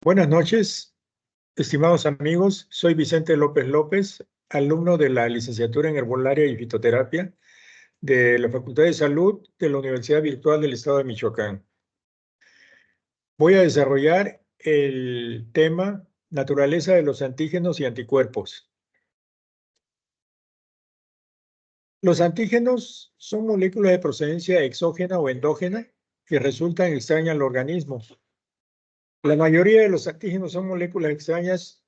Buenas noches, estimados amigos. Soy Vicente López López, alumno de la licenciatura en Herbolaria y Fitoterapia de la Facultad de Salud de la Universidad Virtual del Estado de Michoacán. Voy a desarrollar el tema naturaleza de los antígenos y anticuerpos. Los antígenos son moléculas de procedencia exógena o endógena que resultan extrañas al organismo. La mayoría de los antígenos son moléculas extrañas,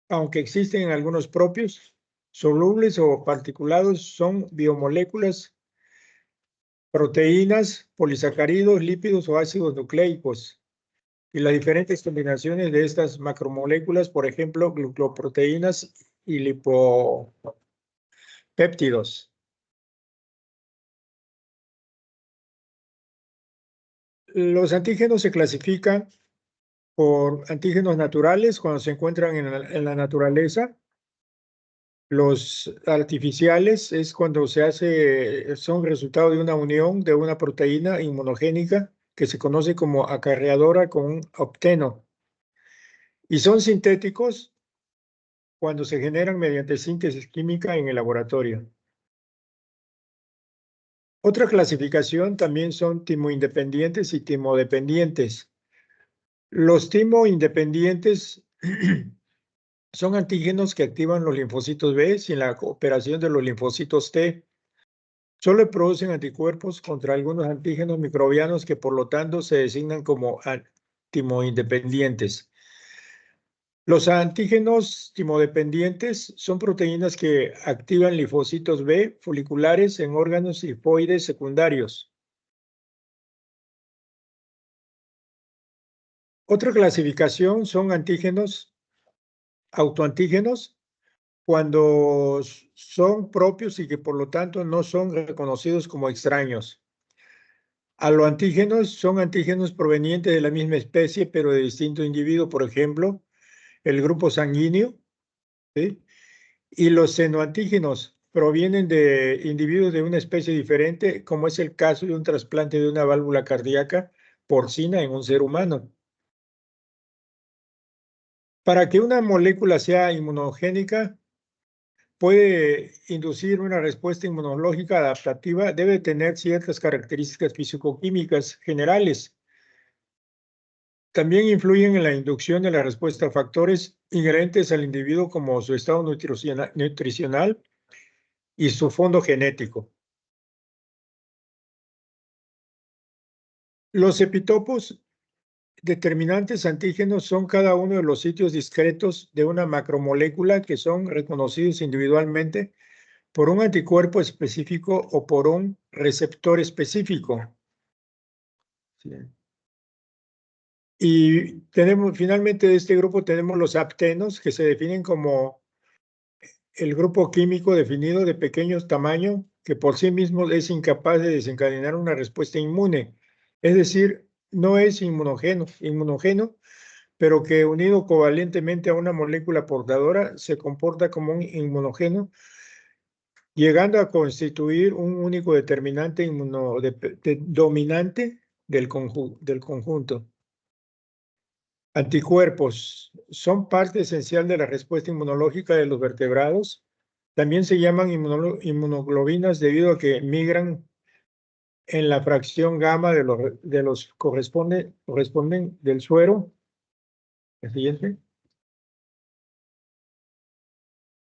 aunque existen algunos propios, solubles o particulados, son biomoléculas, proteínas, polisacáridos, lípidos o ácidos nucleicos. Y las diferentes combinaciones de estas macromoléculas, por ejemplo, glucoproteínas y lipopéptidos. Los antígenos se clasifican por antígenos naturales cuando se encuentran en la naturaleza. Los artificiales es cuando son resultado de una unión de una proteína inmunogénica que se conoce como acarreadora con un octeno. Y son sintéticos cuando se generan mediante síntesis química en el laboratorio. Otra clasificación también son timoindependientes y timodependientes. Los timoindependientes son antígenos que activan los linfocitos B sin la cooperación de los linfocitos T. Solo producen anticuerpos contra algunos antígenos microbianos que por lo tanto se designan como timoindependientes. Los antígenos timodependientes son proteínas que activan linfocitos B foliculares en órganos linfoides secundarios. Otra clasificación son antígenos autoantígenos cuando son propios y que por lo tanto no son reconocidos como extraños. Aloantígenos son antígenos provenientes de la misma especie, pero de distinto individuo, por ejemplo, el grupo sanguíneo, ¿sí? Y los xenoantígenos provienen de individuos de una especie diferente, como es el caso de un trasplante de una válvula cardíaca porcina en un ser humano. Para que una molécula sea inmunogénica, puede inducir una respuesta inmunológica adaptativa, debe tener ciertas características físico-químicas generales. También influyen en la inducción de la respuesta a factores inherentes al individuo como su estado nutricional y su fondo genético. Los epitopos determinantes antígenos son cada uno de los sitios discretos de una macromolécula que son reconocidos individualmente por un anticuerpo específico o por un receptor específico. Sí. Y finalmente de este grupo tenemos los aptenos, que se definen como el grupo químico definido de pequeño tamaño que por sí mismo es incapaz de desencadenar una respuesta inmune. Es decir, no es inmunogeno, pero que unido covalentemente a una molécula portadora se comporta como un inmunogeno, llegando a constituir un único determinante dominante del conjunto. Anticuerpos son parte esencial de la respuesta inmunológica de los vertebrados. También se llaman inmunoglobinas debido a que migran en la fracción gamma de los corresponden del suero. El siguiente.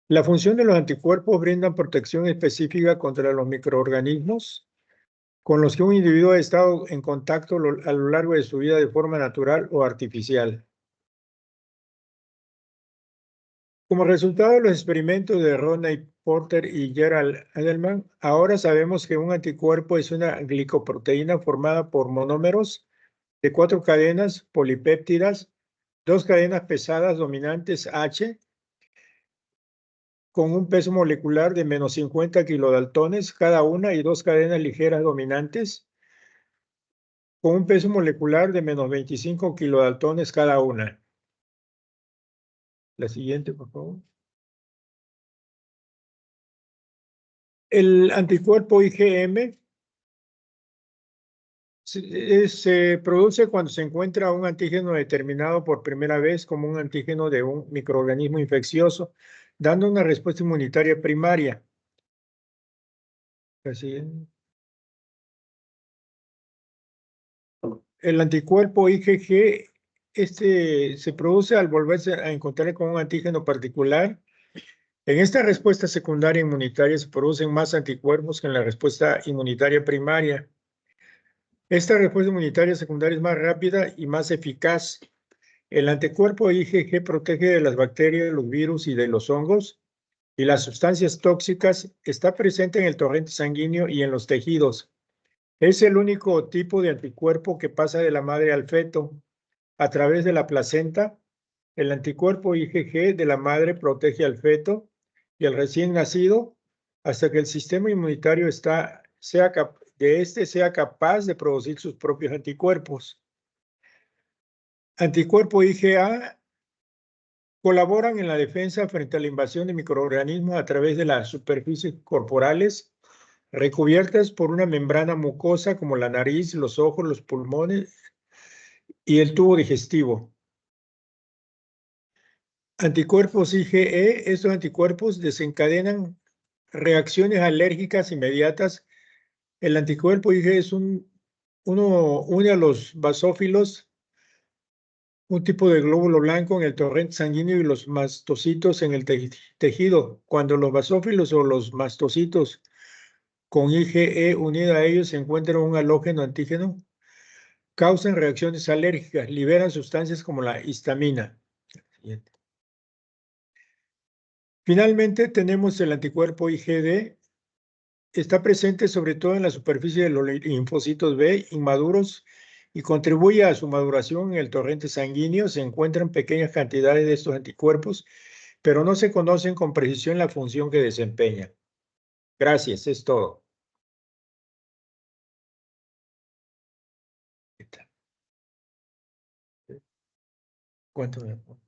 La función de los anticuerpos brinda protección específica contra los microorganismos con los que un individuo ha estado en contacto a lo largo de su vida de forma natural o artificial. Como resultado de los experimentos de Rodney Porter y Gerald Edelman, ahora sabemos que un anticuerpo es una glicoproteína formada por monómeros de 4 cadenas polipéptidas, 2 cadenas pesadas dominantes H, con un peso molecular de menos 50 kilodaltones cada una y 2 cadenas ligeras dominantes, con un peso molecular de menos 25 kilodaltones cada una. La siguiente, por favor. El anticuerpo IgM Se produce cuando se encuentra un antígeno determinado por primera vez como un antígeno de un microorganismo infeccioso, dando una respuesta inmunitaria primaria. Así es. El anticuerpo IgG, se produce al volverse a encontrar con un antígeno particular. En esta respuesta secundaria inmunitaria se producen más anticuerpos que en la respuesta inmunitaria primaria. Esta respuesta inmunitaria secundaria es más rápida y más eficaz. El anticuerpo IgG protege de las bacterias, los virus y de los hongos y las sustancias tóxicas. Está presente en el torrente sanguíneo y en los tejidos. Es el único tipo de anticuerpo que pasa de la madre al feto. A través de la placenta, el anticuerpo IgG de la madre protege al feto y al recién nacido hasta que el sistema inmunitario sea capaz de producir sus propios anticuerpos. Anticuerpo IgA colaboran en la defensa frente a la invasión de microorganismos a través de las superficies corporales recubiertas por una membrana mucosa como la nariz, los ojos, los pulmones y el tubo digestivo. Anticuerpos IgE, estos anticuerpos desencadenan reacciones alérgicas inmediatas. El anticuerpo IgE une a los basófilos, un tipo de glóbulo blanco en el torrente sanguíneo y los mastocitos en el tejido. Cuando los basófilos o los mastocitos con IgE unido a ellos se encuentran un halógeno antígeno, causan reacciones alérgicas, liberan sustancias como la histamina. Siguiente. Finalmente tenemos el anticuerpo IgD. Está presente sobre todo en la superficie de los linfocitos B inmaduros y contribuye a su maduración en el torrente sanguíneo. Se encuentran pequeñas cantidades de estos anticuerpos, pero no se conocen con precisión la función que desempeñan. Gracias, es todo. ¿Cuánto me...